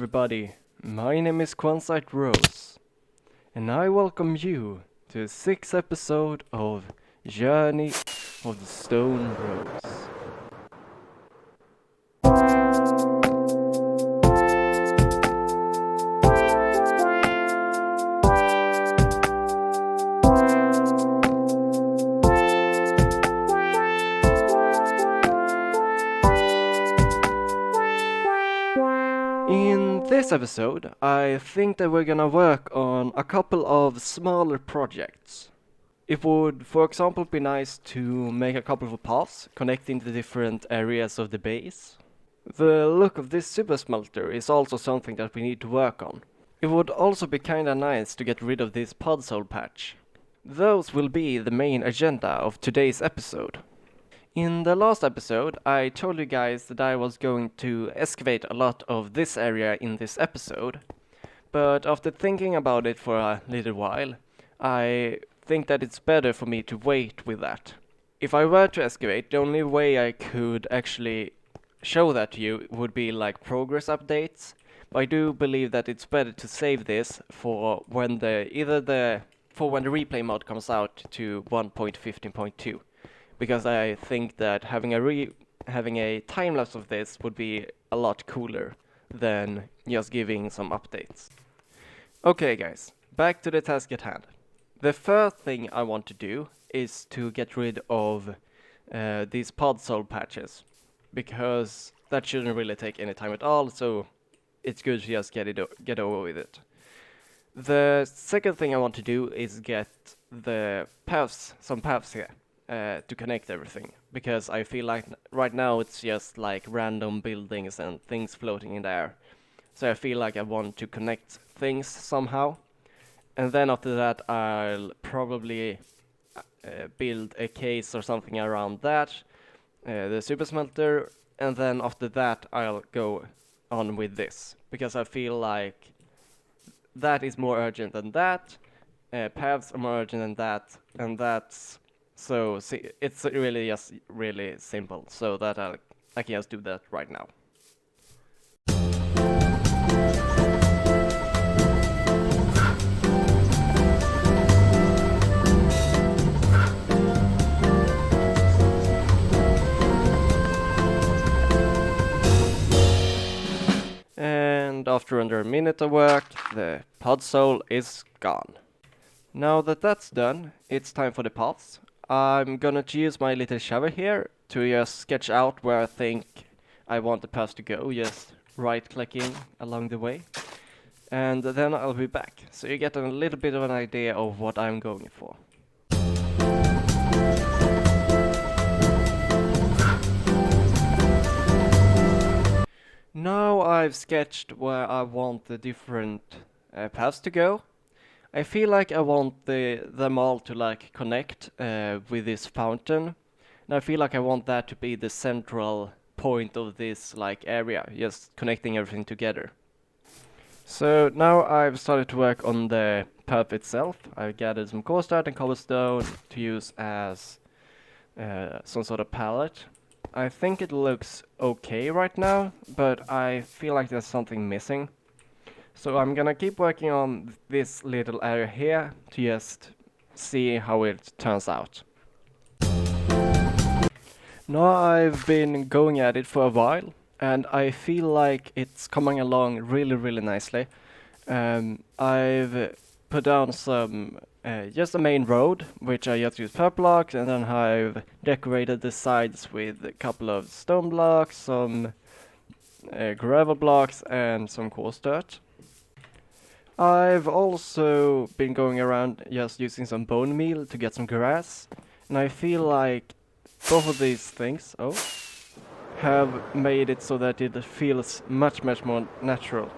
everybody, my name is Quansite Rose, and I welcome you to the 6th episode of Journey of the Stone Rose. In this episode, I think that we're gonna work on a couple of smaller projects. It would, for example, be nice to make a couple of paths connecting the different areas of the base. The look of this super smelter is also something that we need to work on. It would also be kinda nice to get rid of this podzol patch. Those will be the main agenda of today's episode. In the last episode, I told you guys that I was going to excavate a lot of this area in this episode, but after thinking about it for a little while, I think that it's better for me to wait with that. If I were to excavate, the only way I could actually show that to you would be like progress updates, but I do believe that it's better to save this for when the replay mod comes out to 1.15.2. Because I think that having a time lapse of this would be a lot cooler than just giving some updates. Okay guys, back to the task at hand. The first thing I want to do is to get rid of these podzol patches, because that shouldn't really take any time at all, so it's good to just get over with it. The second thing I want to do is get some paths here. To connect everything, because I feel like right now it's just like random buildings and things floating in the air. So I feel like I want to connect things somehow, and then after that I'll probably build a case or something around that, the super smelter, and then after that I'll go on with this, because I feel like that is more urgent than that, paths are more urgent than that, and that's so it's really just really simple, so that I can just do that right now. And after under a minute of work, the podzol is gone. Now that that's done, it's time for the paths. I'm gonna use my little shovel here to just sketch out where I think I want the path to go, just right-clicking along the way. And then I'll be back, so you get a little bit of an idea of what I'm going for. Now I've sketched where I want the different paths to go. I feel like I want them all to like connect with this fountain, and I feel like I want that to be the central point of this like area, just connecting everything together. So now I've started to work on the path itself. I've gathered some coarse dirt and cobblestone to use as some sort of palette. I think it looks okay right now, but I feel like there's something missing. So I'm gonna keep working on this little area here to just see how it turns out. Now I've been going at it for a while, and I feel like it's coming along really nicely. I've put down some just a main road, which I just used purple blocks, and then I've decorated the sides with a couple of stone blocks, some gravel blocks, and some coarse dirt. I've also been going around just using some bone meal to get some grass, and I feel like both of these things have made it so that it feels much more natural.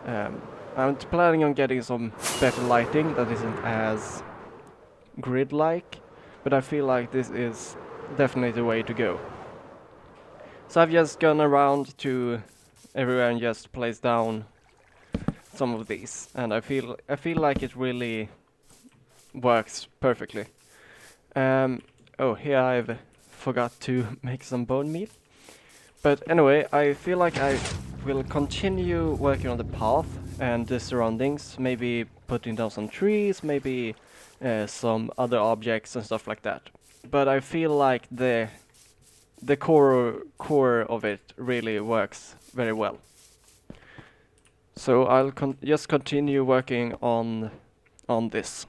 I'm planning on getting some better lighting that isn't as grid-like, but I feel like this is definitely the way to go. So I've just gone around to everywhere and just placed down some of these, and I feel like it really works perfectly. Here I've forgot to make some bone meal. But anyway, I feel like I will continue working on the path and the surroundings, maybe putting down some trees, maybe some other objects and stuff like that. But I feel like the core of it really works very well. So I'll just continue working on this.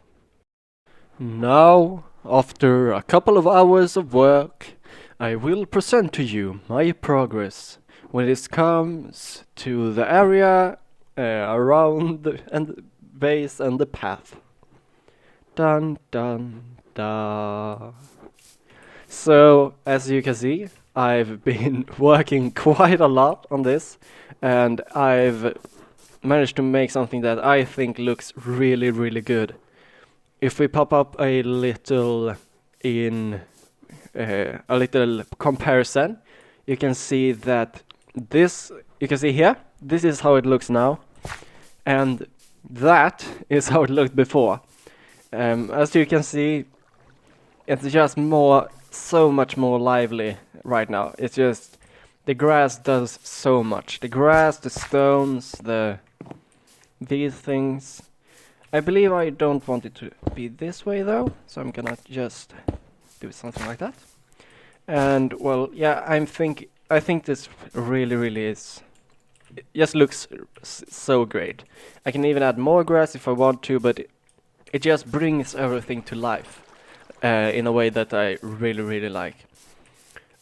Now, after a couple of hours of work, I will present to you my progress when it comes to the area around the base and the path. Dun dun da. So, as you can see, I've been working quite a lot on this, and I've managed to make something that I think looks really, really good. If we pop up a little comparison, you can see that you can see here, this is how it looks now, and that is how it looked before. As you can see, it's just so much more lively right now. It's just, the grass does so much. The grass, the stones, these things. I believe I don't want it to be this way though, so I'm gonna just do something like that. And well, yeah, I think this really is, it just looks so great. I can even add more grass if I want to, but it just brings everything to life in a way that I really like.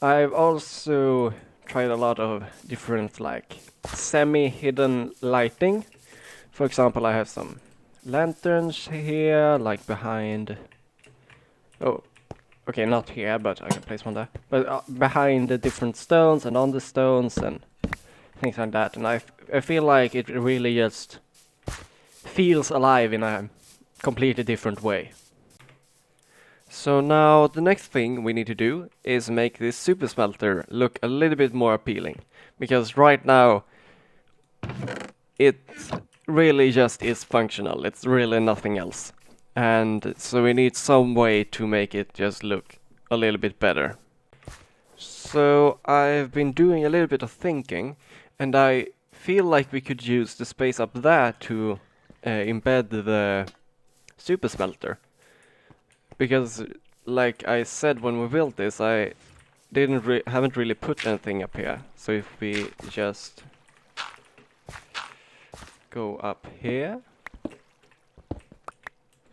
I've also tried a lot of different like semi-hidden lighting. For example, I have some lanterns here, like behind. Oh, okay, not here, but I can place one there. But behind the different stones and on the stones and things like that. And I feel like it really just feels alive in a completely different way. So now the next thing we need to do is make this super smelter look a little bit more appealing. Because right now it really just is functional. It's really nothing else. And so we need some way to make it just look a little bit better. So I've been doing a little bit of thinking, and I feel like we could use the space up there to embed the super smelter. Because like I said when we built this, I haven't really put anything up here. So if we just go up here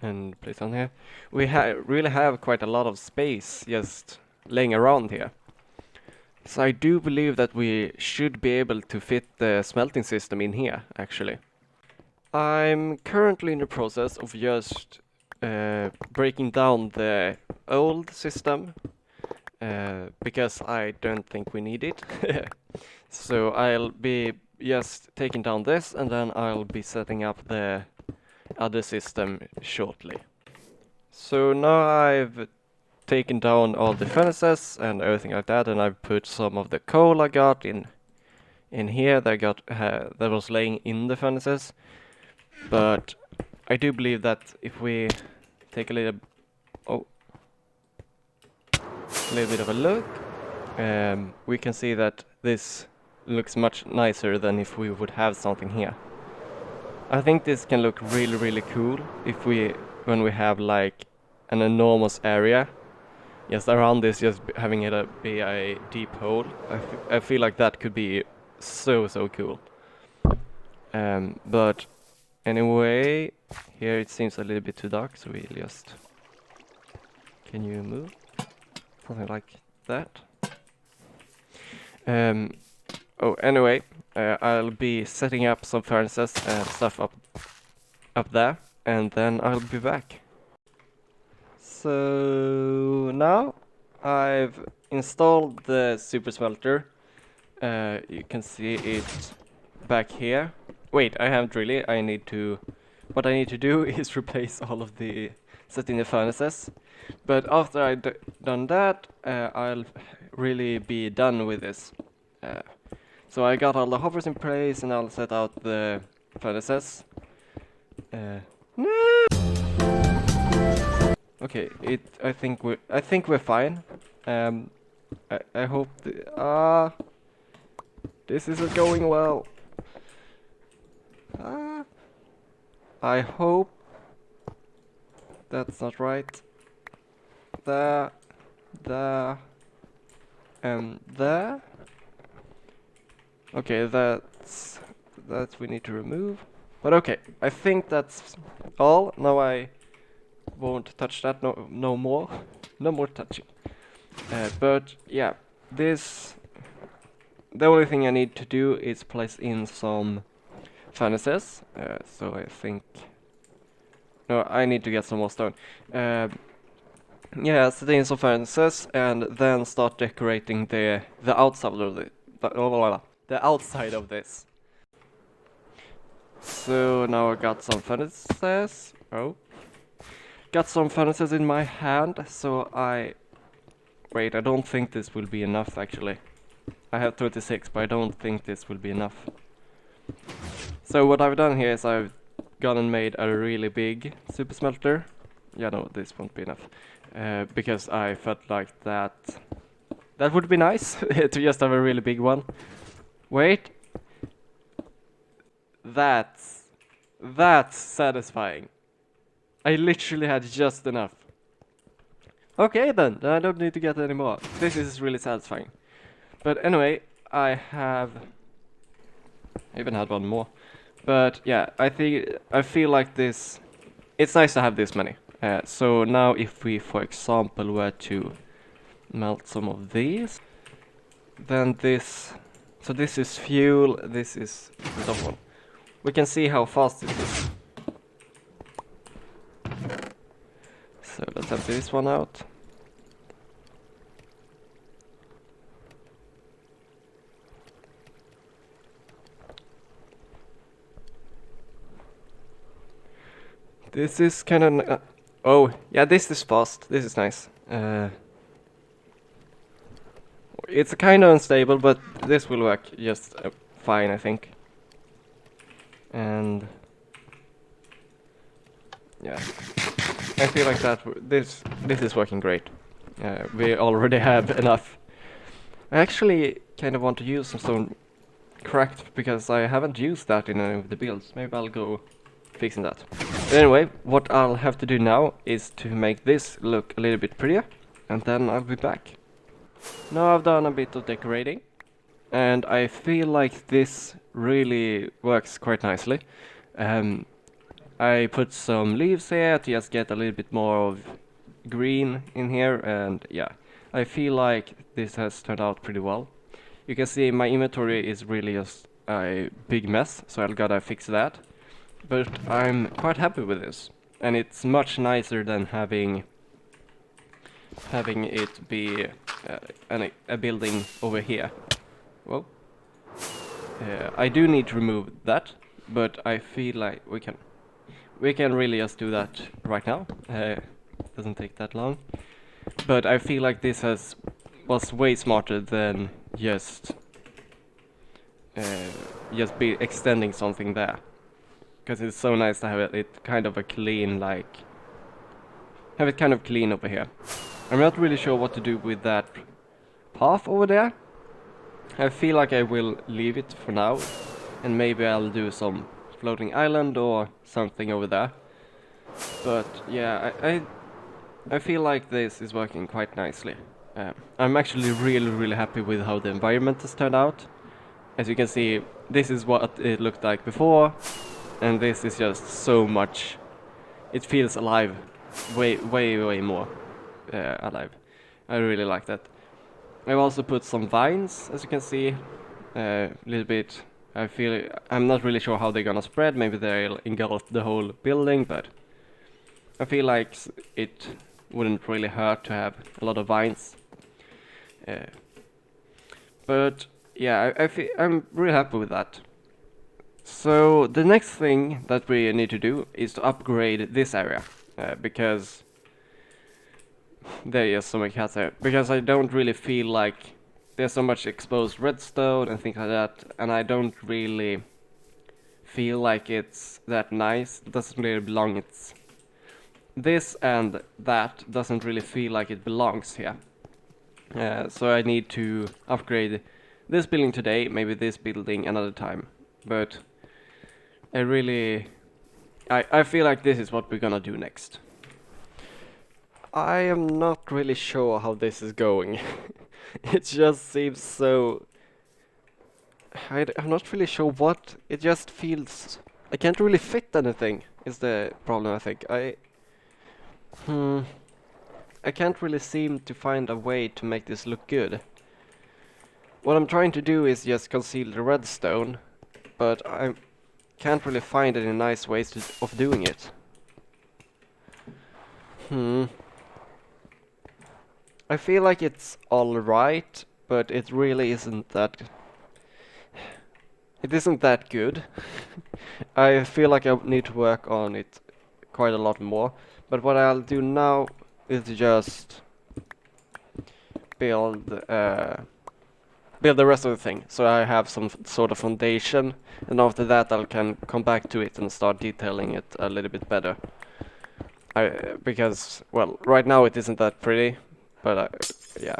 and place on here, we really have quite a lot of space just laying around here. So I do believe that we should be able to fit the smelting system in here, actually. I'm currently in the process of just breaking down the old system because I don't think we need it. So I'll be just taking down this, and then I'll be setting up the other system shortly. So now I've taken down all the furnaces and everything like that, and I've put some of the coal I got in here that was laying in the furnaces. But I do believe that if we take a little bit of a look, we can see that this looks much nicer than if we would have something here. I think this can look really cool when we have like an enormous area just around this, just having it be a deep hole. I feel like that could be so cool. But anyway, here it seems a little bit too dark, so we just... Can you move? Something like that. Anyway, I'll be setting up some furnaces and stuff up there, and then I'll be back. So now I've installed the super smelter. You can see it back here. Wait, I haven't really. What I need to do is replace all of the setting the furnaces. But after I've done that, I'll really be done with this. So I got all the hoppers in place, and I'll set out the furnaces. No! Okay, I think we're fine. I hope this isn't going well. I hope that's not right. There, and there. Okay, that we need to remove. But okay, I think that's all. Now I won't touch that no more. No more touching. But yeah, the only thing I need to do is place in some furnaces. So I think no, I need to get some more stone. Yeah, set in some furnaces and then start decorating the outside of the outside of this. So now I got some furnaces. Oh, got some furnaces in my hand. So wait. I don't think this will be enough actually. I have 36, but I don't think this will be enough. So what I've done here is I've gone and made a really big super smelter. Yeah, no, this won't be enough. Because I felt like that would be nice to just have a really big one. Wait. That's satisfying. I literally had just enough. Okay then, I don't need to get any more. This is really satisfying. But anyway, I even had one more. But yeah, I feel like this. It's nice to have this many. So now, if we, for example, were to melt some of these, then this. So this is fuel. This is the top one. We can see how fast it is. So let's have this one out. This is kind of... oh, yeah, this is fast. This is nice. It's kind of unstable, but this will work just fine, I think. And... yeah. I feel like this is working great. We already have enough. I actually kind of want to use some stone cracked, because I haven't used that in any of the builds. Maybe I'll go fixing that. But anyway, what I'll have to do now is to make this look a little bit prettier, and then I'll be back. Now I've done a bit of decorating, and I feel like this really works quite nicely. I put some leaves here to just get a little bit more of green in here, and yeah, I feel like this has turned out pretty well. You can see my inventory is really just a big mess, so I'll gotta fix that. But I'm quite happy with this, and it's much nicer than having it be a building over here. Whoa. I do need to remove that, but I feel like we can really just do that right now. Doesn't take that long. But I feel like this was way smarter than just be extending something there. Because it's so nice to have it kind of clean over here. I'm not really sure what to do with that path over there. I feel like I will leave it for now, and maybe I'll do some floating island or something over there. But yeah, I feel like this is working quite nicely. I'm actually really happy with how the environment has turned out. As you can see, this is what it looked like before, and this is just so much. It feels alive, way more alive. I really like that. I've also put some vines, as you can see, a little bit. I'm not really sure how they're gonna spread. Maybe they'll engulf the whole building, but I feel like it wouldn't really hurt to have a lot of vines. But yeah, I'm really happy with that. So the next thing that we need to do is to upgrade this area, because there are so many cats there. Because I don't really feel like there's so much exposed redstone and things like that, and I don't really feel like it's that nice. It doesn't really belong. It's this and that doesn't really feel like it belongs here. So I need to upgrade this building today, maybe this building another time. But I really I feel like this is what we're gonna do next. I am not really sure how this is going. It just seems so... I'm not really sure what... It just feels... I can't really fit anything, is the problem, I think. I can't really seem to find a way to make this look good. What I'm trying to do is just conceal the redstone, but I can't really find any nice ways of doing it. I feel like it's alright, but it really isn't that... It isn't that good. I feel like I need to work on it quite a lot more. But what I'll do now is just build the rest of the thing, so I have some sort of foundation, and after that I can come back to it and start detailing it a little bit better. Because, well, right now it isn't that pretty, but yeah.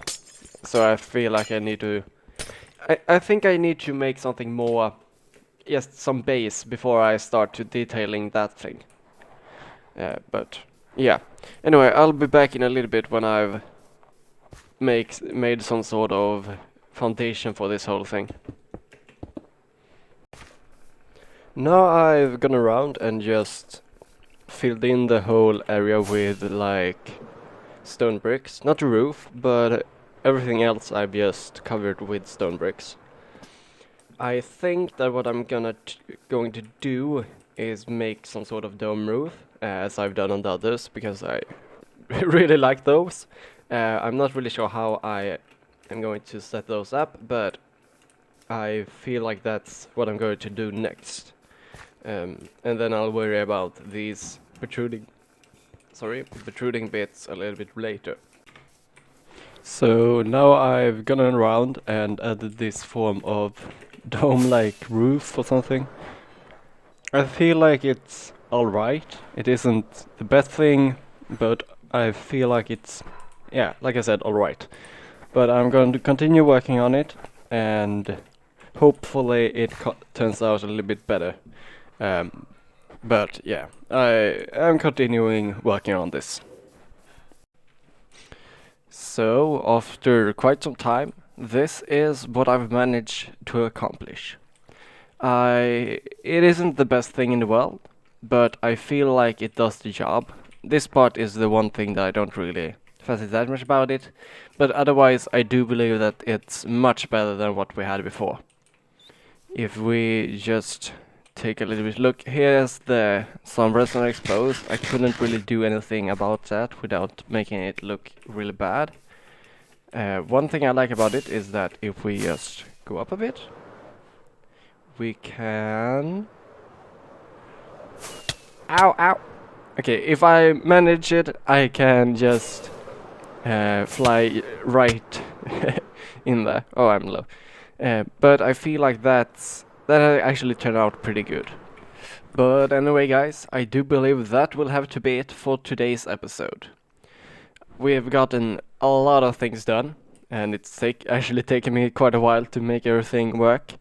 So I feel like I need to... I think I need to make something more, just some base before I start to detailing that thing. But yeah. Anyway, I'll be back in a little bit when I've made some sort of foundation for this whole thing. Now I've gone around and just filled in the whole area with like stone bricks. Not the roof, but everything else I've just covered with stone bricks. I think that what I'm going to do is make some sort of dome roof, as I've done on the others, because I really like those. I'm not really sure how I am going to set those up, but I feel like that's what I'm going to do next. And then I'll worry about these protruding bits a little bit later. So now I've gone around and added this form of dome-like roof or something. I feel like it's alright. It isn't the best thing, but I feel like it's, yeah, like I said, alright. But I'm going to continue working on it, and hopefully it turns out a little bit better. But yeah, I am continuing working on this. So, after quite some time, this is what I've managed to accomplish. It isn't the best thing in the world, but I feel like it does the job. This part is the one thing that I don't really fancy that much about it, but otherwise I do believe that it's much better than what we had before. If we just take a little bit look, here's the some redstone exposed. I couldn't really do anything about that without making it look really bad. One thing I like about it is that if we just go up a bit, we can... Ow, ow! Okay, if I manage it, I can just fly right in there. Oh, I'm low. But I feel like that actually turned out pretty good. But anyway, guys, I do believe that will have to be it for today's episode. We have gotten a lot of things done, and it's actually taken me quite a while to make everything work.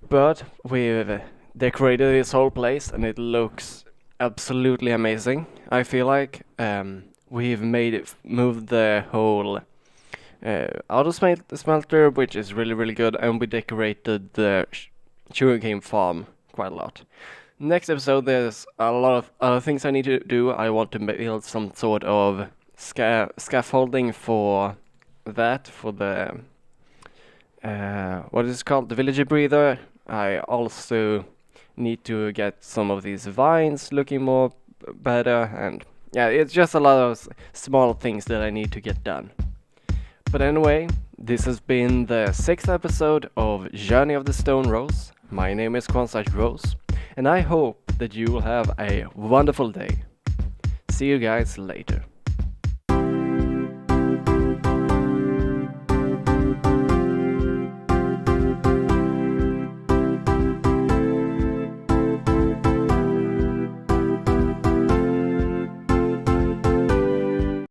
But we've decorated this whole place, and it looks absolutely amazing. I feel like we've moved the whole auto smelter, which is really good, and we decorated the sugarcane farm quite a lot. Next episode, there's a lot of other things I need to do. I want to build some sort of scaffolding for that, for the what is it called, the villager breather. I also need to get some of these vines looking more better, and yeah, it's just a lot of small things that I need to get done. But anyway, this has been the 6th episode of Journey of the Stone Rose. My name is Cornstarch Rose, and I hope that you will have a wonderful day. See you guys later.